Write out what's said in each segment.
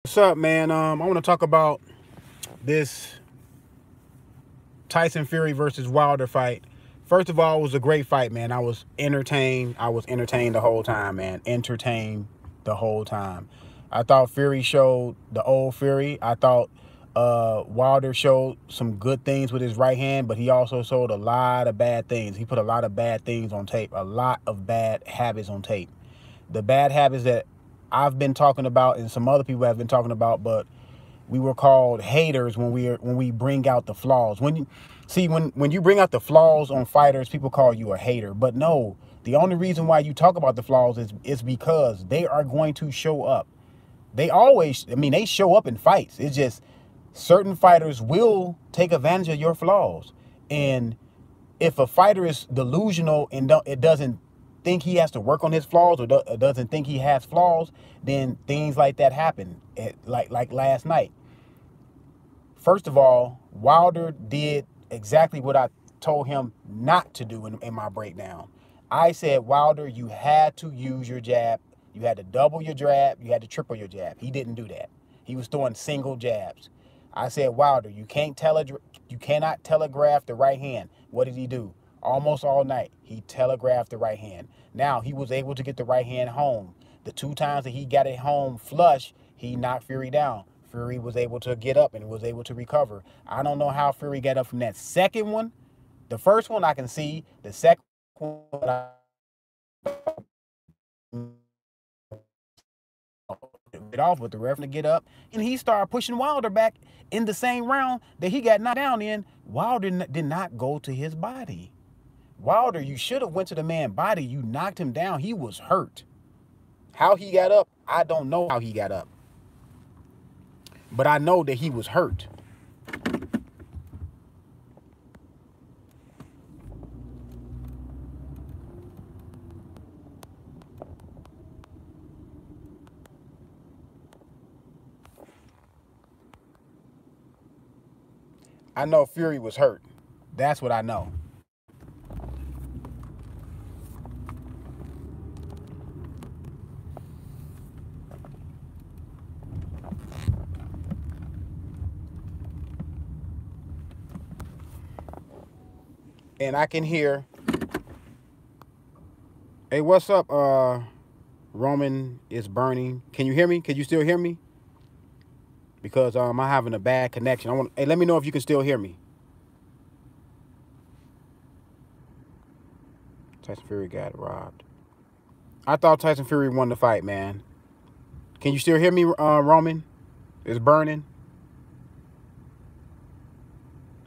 What's up, man? I want to talk about this Tyson Fury versus Wilder fight. First of all, it was a great fight, man. I was entertained. I was entertained the whole time, man. Entertained the whole time. I thought Fury showed the old Fury. I thought Wilder showed some good things with his right hand, but he also showed a lot of bad things. He put a lot of bad things on tape, a lot of bad habits on tape. The bad habits that I've been talking about and some other people have been talking about, but we were called haters when we bring out the flaws. When you bring out the flaws on fighters, people call you a hater. But no, the only reason why you talk about the flaws is because they are going to show up. They show up in fights. It's just certain fighters will take advantage of your flaws. And if a fighter is delusional and it doesn't think he has to work on his flaws, or doesn't think he has flaws, then things like that happen. Like last night. First of all, Wilder did exactly what I told him not to do in my breakdown. I said, Wilder, you had to use your jab. You had to double your jab. You had to triple your jab. He didn't do that. He was throwing single jabs. I said, Wilder, you cannot telegraph the right hand. What did he do? Almost all night, he telegraphed the right hand. Now, he was able to get the right hand home. The two times that he got it home flush, he knocked Fury down. Fury was able to get up and was able to recover. I don't know how Fury got up from that second one. The first one I can see. The second one, it off with the referee to get up, and he started pushing Wilder back in the same round that he got knocked down in. Wilder did not go to his body. Wilder, you should have went to the man's body. You knocked him down. He was hurt. How he got up, I don't know how he got up. But I know that he was hurt. I know Fury was hurt. That's what I know. And I can hear, hey, what's up, Roman is burning. Can you hear me? Can you still hear me? Because I'm having a bad connection. Hey, let me know if you can still hear me. Tyson Fury got robbed. I thought Tyson Fury won the fight, man. Can you still hear me, Roman? It's burning.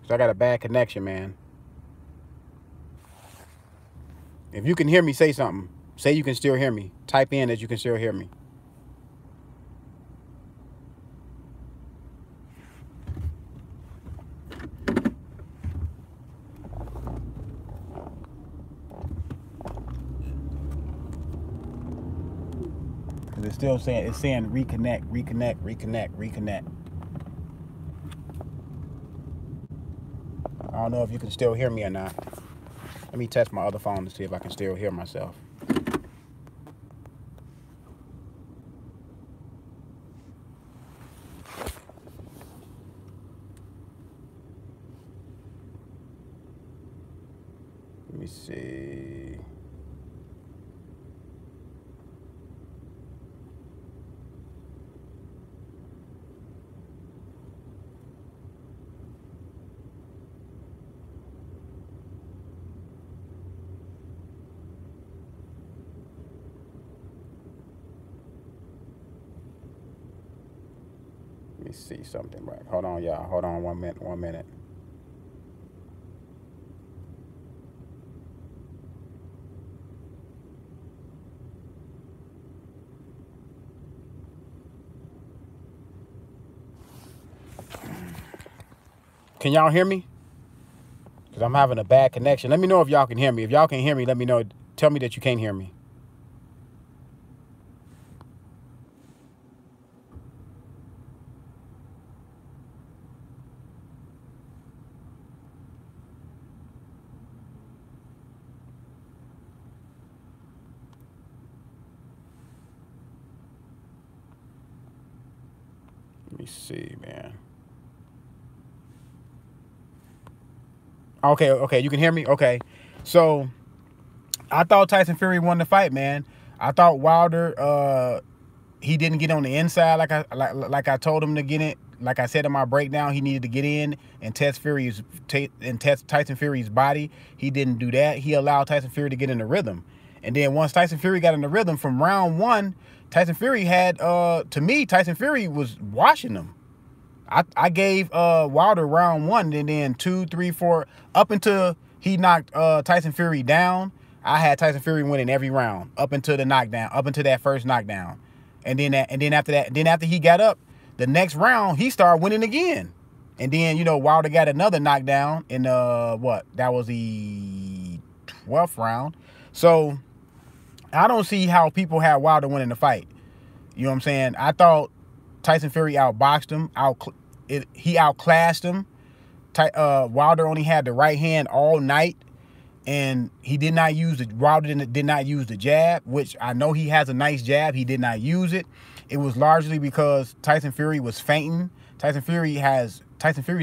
So I got a bad connection, man. If you can hear me, say something. Say you can still hear me. Type in that you can still hear me. Because it's saying reconnect, reconnect, reconnect, reconnect. I don't know if you can still hear me or not. Let me test my other phone to see if I can still hear myself. Let me see. Let me see something right. Hold on, y'all. Hold on 1 minute. 1 minute. Can y'all hear me? Because I'm having a bad connection. Let me know if y'all can hear me. If y'all can hear me, let me know. Tell me that you can't hear me. Let me see, man. Okay, you can hear me? Okay. So I thought Tyson Fury won the fight, man. I thought Wilder, he didn't get on the inside like I told him to get in. Like I said in my breakdown, he needed to get in and test Tyson Fury's body. He didn't do that. He allowed Tyson Fury to get in the rhythm. And then once Tyson Fury got in the rhythm from round one, Tyson Fury had, to me, Tyson Fury was washing him. I gave Wilder round one, and then 2, 3, 4, up until he knocked Tyson Fury down. I had Tyson Fury winning every round up until the knockdown, up until that first knockdown. And then after he got up, the next round he started winning again. And then, you know, Wilder got another knockdown in what? That was the 12th round. So I don't see how people had Wilder winning the fight. You know what I'm saying? I thought Tyson Fury outboxed him. He outclassed him. Wilder only had the right hand all night, and he did not use the Wilder did not use the jab, which I know he has a nice jab. He did not use it. It was largely because Tyson Fury was feinting. Tyson Fury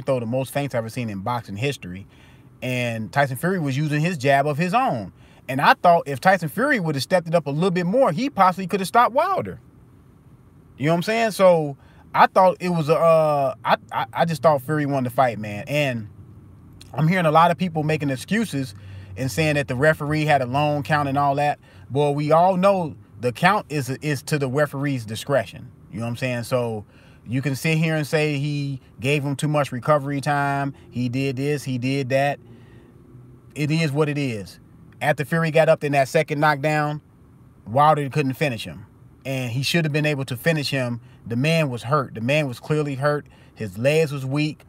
throw the most feints I've ever seen in boxing history, and Tyson Fury was using his jab of his own. And I thought if Tyson Fury would have stepped it up a little bit more, he possibly could have stopped Wilder. You know what I'm saying? So I thought it was I just thought Fury won the fight, man. And I'm hearing a lot of people making excuses and saying that the referee had a long count and all that. Boy, we all know the count is to the referee's discretion. You know what I'm saying? So you can sit here and say he gave him too much recovery time. He did this, he did that. It is what it is. After Fury got up in that second knockdown, Wilder couldn't finish him. And he should have been able to finish him. The man was hurt. The man was clearly hurt. His legs was weak.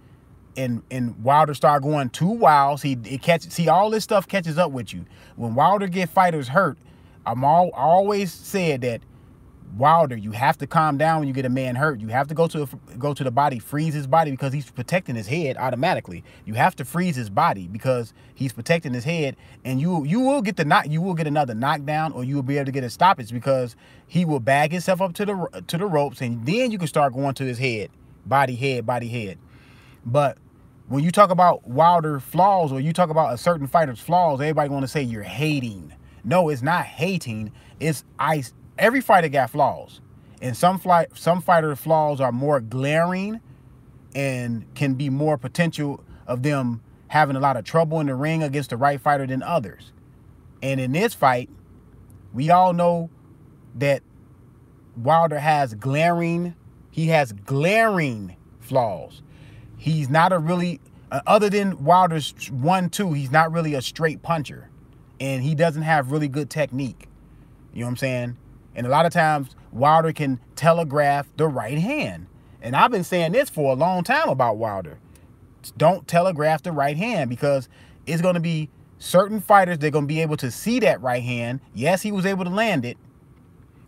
And Wilder started going too wild. See, all this stuff catches up with you. When Wilder get fighters hurt, always said that Wilder, you have to calm down when you get a man hurt. You have to go to the body, freeze his body, because he's protecting his head automatically. You have to freeze his body because he's protecting his head, and you will get another knockdown, or you will be able to get a stoppage because he will bag himself up to the ropes, and then you can start going to his head, body, head. But when you talk about Wilder flaws, or you talk about a certain fighter's flaws, everybody want to say you're hating. No, it's not hating. It's every fighter got flaws, and some fighter flaws are more glaring and can be more potential of them having a lot of trouble in the ring against the right fighter than others. And in this fight, we all know that Wilder has glaring flaws. He's not a really, other than Wilder's 1-2, he's not really a straight puncher, and he doesn't have really good technique. You know what I'm saying? And a lot of times, Wilder can telegraph the right hand. And I've been saying this for a long time about Wilder. Don't telegraph the right hand, because it's going to be certain fighters that are going to be able to see that right hand. Yes, he was able to land it,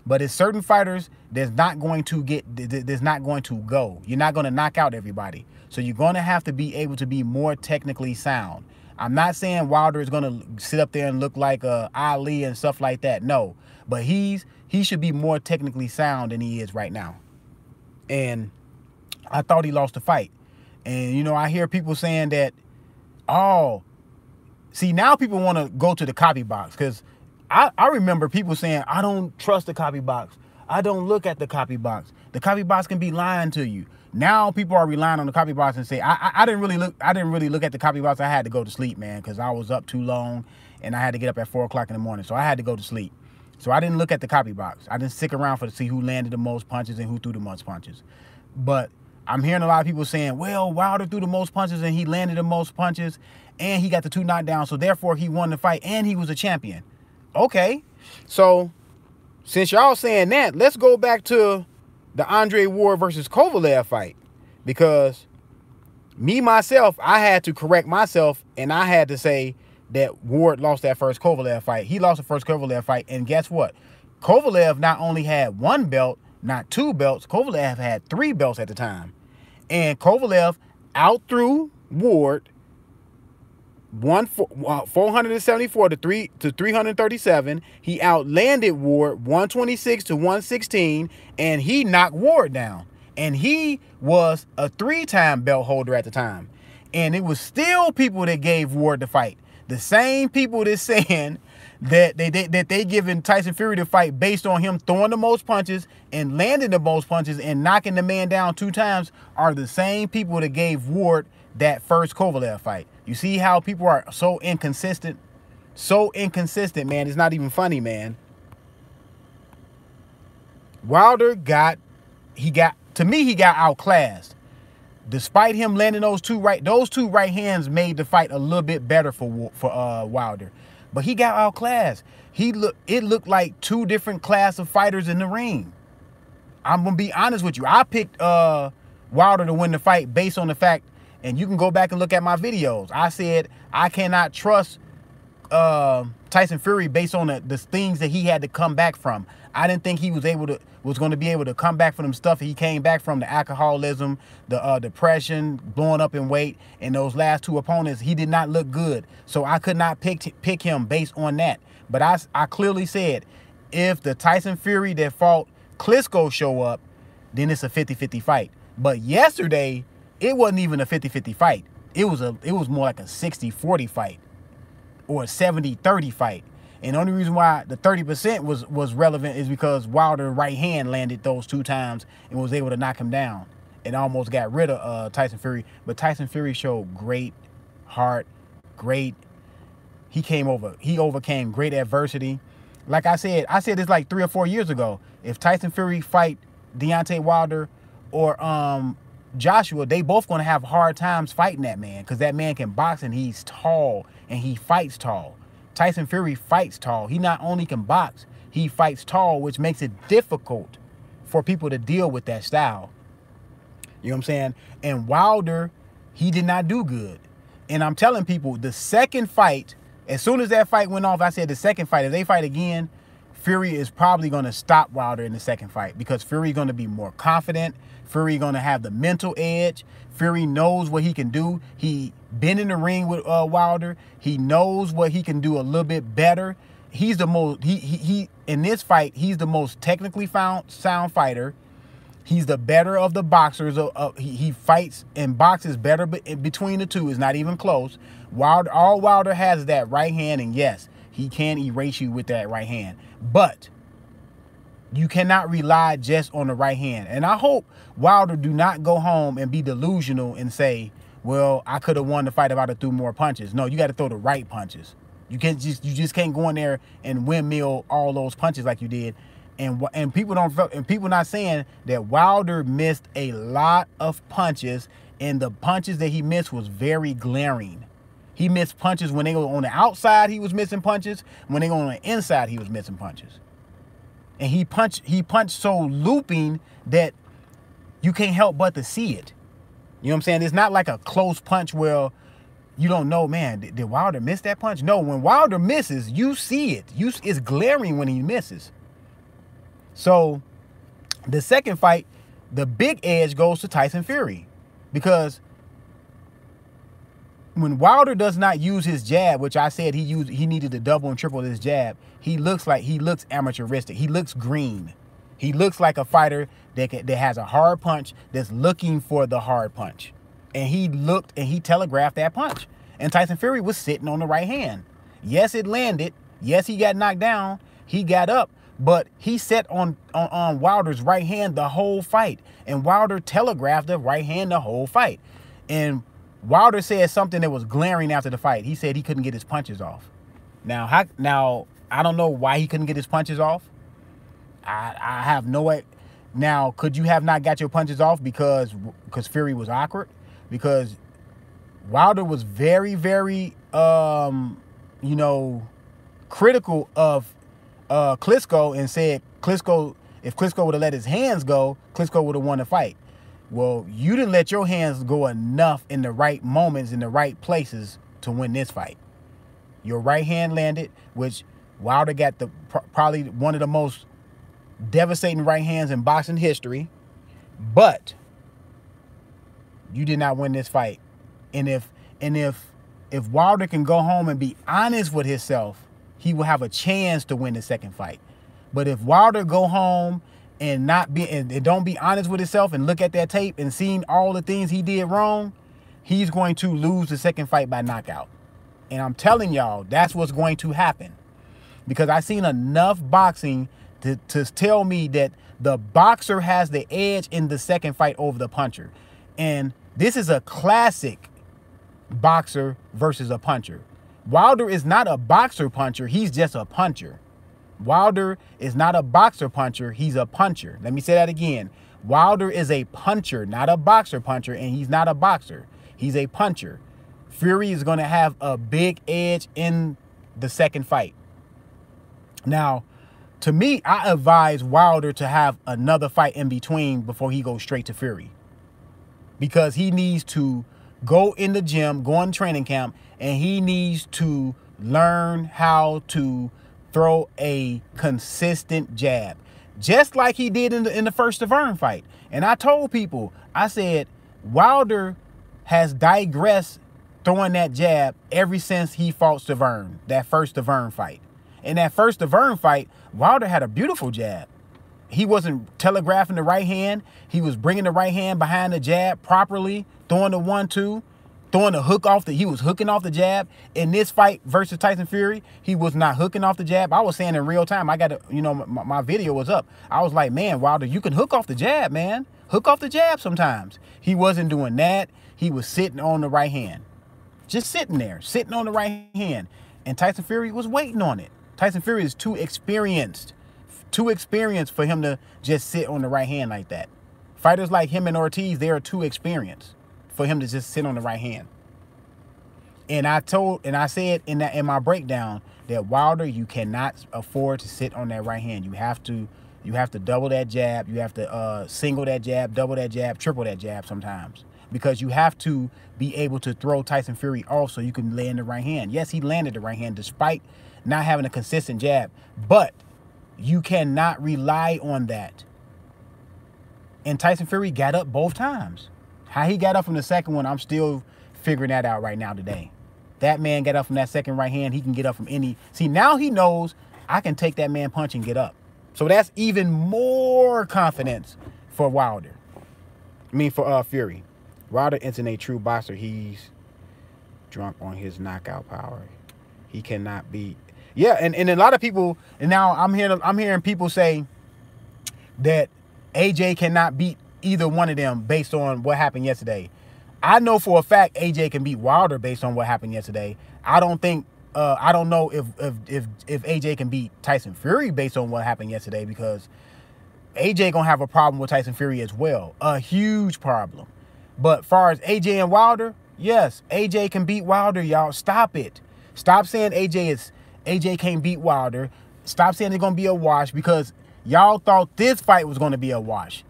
but it's certain fighters that's not going to go. You're not going to knock out everybody. So you're going to have to be able to be more technically sound. I'm not saying Wilder is going to sit up there and look like Ali and stuff like that. No, but he should be more technically sound than he is right now. And I thought he lost the fight. And, you know, I hear people saying that, oh, see, now people want to go to the copy box, because I remember people saying, I don't trust the copy box. I don't look at the copy box. The copy box can be lying to you. Now people are relying on the copy box and say, I didn't really look at the copy box. I had to go to sleep, man, because I was up too long and I had to get up at 4 o'clock in the morning. So I had to go to sleep. So I didn't look at the copy box. I didn't stick around to see who landed the most punches and who threw the most punches. But I'm hearing a lot of people saying, well, Wilder threw the most punches and he landed the most punches and he got the 2 knockdowns, so therefore he won the fight and he was a champion. Okay, so since y'all saying that, let's go back to the Andre Ward versus Kovalev fight, because myself, I had to correct myself, and I had to say that Ward lost that first Kovalev fight. He lost the first Kovalev fight, and guess what? Kovalev not only had 1 belt, not 2 belts, Kovalev had 3 belts at the time. And Kovalev outthrew Ward 474 to 337. He outlanded Ward 126 to 116, and he knocked Ward down. And he was a 3-time belt holder at the time. And it was still people that gave Ward the fight. The same people that's saying that they giving Tyson Fury the fight based on him throwing the most punches and landing the most punches and knocking the man down 2 times are the same people that gave Ward that first Kovalev fight. You see how people are so inconsistent? So inconsistent, man. It's not even funny, man. Wilder to me, he got outclassed. Despite him landing those two right hands made the fight a little bit better for Wilder. But he got outclassed. It looked like 2 different class of fighters in the ring. I'm gonna be honest with you. I picked Wilder to win the fight based on the fact, and you can go back and look at my videos. I said I cannot trust Tyson Fury based on the things that he had to come back from. I didn't think he was going to be able to come back from them stuff he came back from, the alcoholism, the depression, blowing up in weight, and those last 2 opponents. He did not look good, so I could not pick him based on that. But I clearly said, if the Tyson Fury that fought Klitschko show up, then it's a 50-50 fight. But yesterday, it wasn't even a 50-50 fight. It was more like a 60-40 fight or a 70-30 fight. And the only reason why the 30% was relevant is because Wilder's right hand landed those 2 times and was able to knock him down and almost got rid of Tyson Fury. But Tyson Fury showed great heart, he overcame great adversity. Like I said this like 3 or 4 years ago. If Tyson Fury fight Deontay Wilder or Joshua, they both gonna have hard times fighting that man, because that man can box and he's tall and he fights tall. Tyson Fury fights tall. He not only can box, he fights tall, which makes it difficult for people to deal with that style. You know what I'm saying? And Wilder, he did not do good. And I'm telling people, the second fight, as soon as that fight went off, I said the second fight, if they fight again, Fury is probably going to stop Wilder in the second fight, because Fury's going to be more confident. Fury going to have the mental edge. Fury knows what he can do. He been in the ring with Wilder. He knows what he can do a little bit better. He's the most, he in this fight, he's the most technically sound fighter. He's the better of the boxers. He fights and boxes better between the two. It's not even close. All Wilder has is that right hand, and yes, he can erase you with that right hand. But you cannot rely just on the right hand. And I hope Wilder do not go home and be delusional and say, well, I could have won the fight if I'd have threw more punches. No, you got to throw the right punches. You just can't go in there and windmill all those punches like you did. And people not saying that Wilder missed a lot of punches, and the punches that he missed was very glaring. He missed punches when they were on the outside. He was missing punches. When they were on the inside, he was missing punches. And he punched so looping that you can't help but to see it. You know what I'm saying? It's not like a close punch where you don't know, man, did Wilder miss that punch? No, when Wilder misses, you see it. It's glaring when he misses. So the second fight, the big edge goes to Tyson Fury, because when Wilder does not use his jab, which I said he needed to double and triple his jab, he looks amateuristic. He looks green. He looks like a fighter that has a hard punch, that's looking for the hard punch. And he looked and he telegraphed that punch. And Tyson Fury was sitting on the right hand. Yes, it landed. Yes, he got knocked down. He got up. But he sat on Wilder's right hand the whole fight. And Wilder telegraphed the right hand the whole fight. And Wilder said something that was glaring after the fight. He said he couldn't get his punches off. Now I don't know why he couldn't get his punches off. I have no idea. Now, could you have not got your punches off because Fury was awkward? Because Wilder was very, very, critical of Klitschko, and said if Klitschko would have let his hands go, Klitschko would have won the fight. Well, you didn't let your hands go enough in the right moments, in the right places to win this fight. Your right hand landed, which Wilder got probably one of the most devastating right hands in boxing history, but you did not win this fight. And if Wilder can go home and be honest with himself, he will have a chance to win the second fight. But if Wilder go home and don't be honest with himself and look at that tape and seeing all the things he did wrong, he's going to lose the second fight by knockout. And I'm telling y'all, that's what's going to happen. Because I've seen enough boxing to tell me that the boxer has the edge in the second fight over the puncher. And this is a classic boxer versus a puncher. Wilder is not a boxer puncher. He's just a puncher. Wilder is not a boxer puncher. He's a puncher. Let me say that again. Wilder is a puncher, not a boxer puncher, and he's not a boxer. He's a puncher. Fury is going to have a big edge in the second fight. Now, to me, I advise Wilder to have another fight in between before he goes straight to Fury. Because he needs to go in the gym, go in training camp, and he needs to learn how to throw a consistent jab. Just like he did in the first Tavern fight. And I told people, I said, Wilder has digressed throwing that jab ever since he fought Tavern, that first Tavern fight. In that first Tavern fight, Wilder had a beautiful jab. He wasn't telegraphing the right hand. He was bringing the right hand behind the jab properly, throwing the 1-2, throwing the hook off he was hooking off the jab. In this fight versus Tyson Fury, he was not hooking off the jab. I was saying in real time, I got to, my video was up. I was like, man, Wilder, you can hook off the jab, man. Hook off the jab sometimes. He wasn't doing that. He was sitting on the right hand. Just sitting there, sitting on the right hand. And Tyson Fury was waiting on it. Tyson Fury is too experienced for him to just sit on the right hand like that. Fighters like him and Ortiz, they are too experienced for him to just sit on the right hand. And I said in my breakdown that Wilder, you cannot afford to sit on that right hand. You have to double that jab. You have to single that jab, double that jab, triple that jab sometimes. Because you have to be able to throw Tyson Fury off so you can land the right hand. Yes, he landed the right hand despite not having a consistent jab. But you cannot rely on that. And Tyson Fury got up both times. How he got up from the second one, I'm still figuring that out right now today. That man got up from that second right hand. He can get up from any. See, now he knows I can take that man punch and get up. So that's even more confidence for Wilder. For Fury. Wilder isn't a true boxer. He's drunk on his knockout power. He cannot be. Yeah, and a lot of people, and now I'm hearing people say that AJ cannot beat either one of them based on what happened yesterday. I know for a fact AJ can beat Wilder based on what happened yesterday. I don't know if AJ can beat Tyson Fury based on what happened yesterday, because AJ gonna have a problem with Tyson Fury as well, a huge problem. But as far as AJ and Wilder, yes, AJ can beat Wilder, y'all. Stop it. Stop saying AJ can't beat Wilder. Stop saying it's gonna be a wash, because y'all thought this fight was gonna be a wash.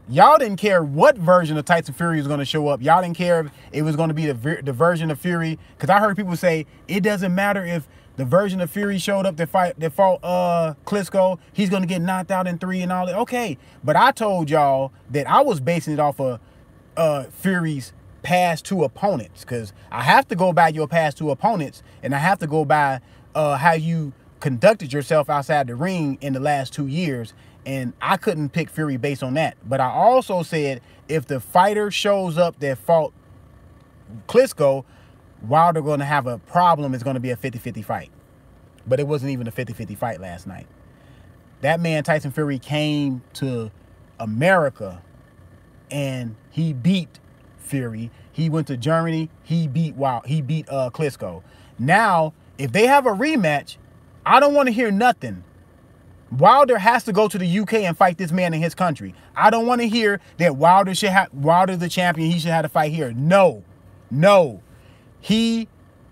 Y'all didn't care what version of Tyson Fury was going to show up. Y'all didn't care if it was going to be the version of Fury. Because I heard people say it doesn't matter if the version of Fury showed up that fought Klitschko. He's going to get knocked out in 3 and all that. Okay, but I told y'all that I was basing it off of Fury's past 2 opponents. Because I have to go by your past 2 opponents, and I have to go by how you conducted yourself outside the ring in the last 2 years. And I couldn't pick Fury based on that. But I also said if the fighter shows up that fought Klitschko, Wilder going to have a problem. It's going to be a 50-50 fight. But it wasn't even a 50-50 fight last night. That man, Tyson Fury, came to America and he beat Fury. He went to Germany. He beat Klitschko. Now, if they have a rematch, I don't want to hear nothing. Wilder has to go to the UK and fight this man in his country. I don't want to hear that Wilder's the champion, he should have to fight here. No. He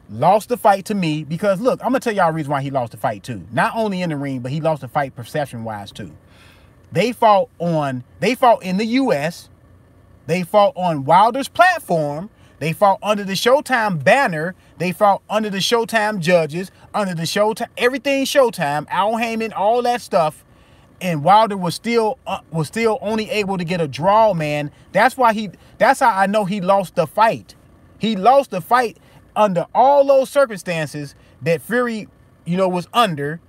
lost the fight to me because, look, I'm going to tell y'all a reason why he lost the fight too. Not only in the ring, but he lost the fight perception-wise too. They fought in the US. They fought on Wilder's platform. They fought under the Showtime banner. They fought under the Showtime judges, under the Showtime, everything Showtime, Al Heyman, all that stuff. And Wilder was still only able to get a draw, man. That's how I know he lost the fight. He lost the fight under all those circumstances that Fury, was under,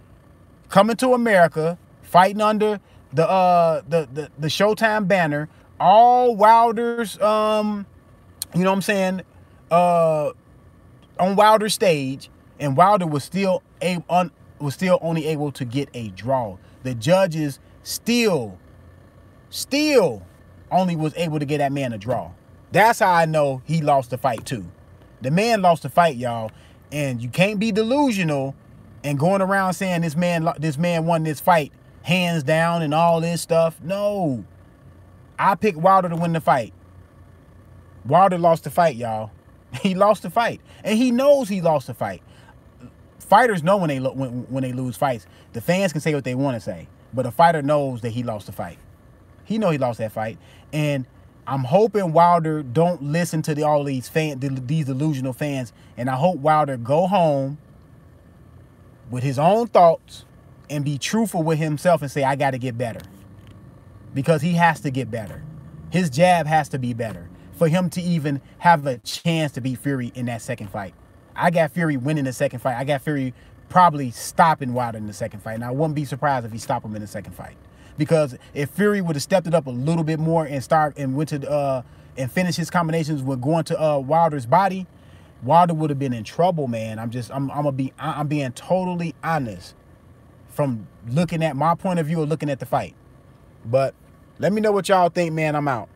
coming to America, fighting under the Showtime banner, all Wilder's you know what I'm saying, on Wilder's stage, and Wilder was still only able to get a draw. The judges still only was able to get that man a draw. That's how I know he lost the fight too. The man lost the fight, y'all, and you can't be delusional and going around saying this man won this fight hands down and all this stuff. No, I picked Wilder to win the fight. Wilder lost the fight, y'all. He lost the fight, and he knows he lost the fight. Fighters know when they lose fights. The fans can say what they want to say, but a fighter knows that he lost the fight. He knows he lost that fight, and I'm hoping Wilder don't listen to all these delusional fans, and I hope Wilder go home with his own thoughts and be truthful with himself and say, I got to get better, because he has to get better. His jab has to be better for him to even have a chance to beat Fury in that second fight. I got Fury winning the second fight. I got Fury probably stopping Wilder in the second fight, and I wouldn't be surprised if he stopped him in the second fight. Because if Fury would have stepped it up a little bit more and went to and finished his combinations with going to Wilder's body, Wilder would have been in trouble, man. I'm being totally honest from looking at my point of view of looking at the fight. But let me know what y'all think, man. I'm out.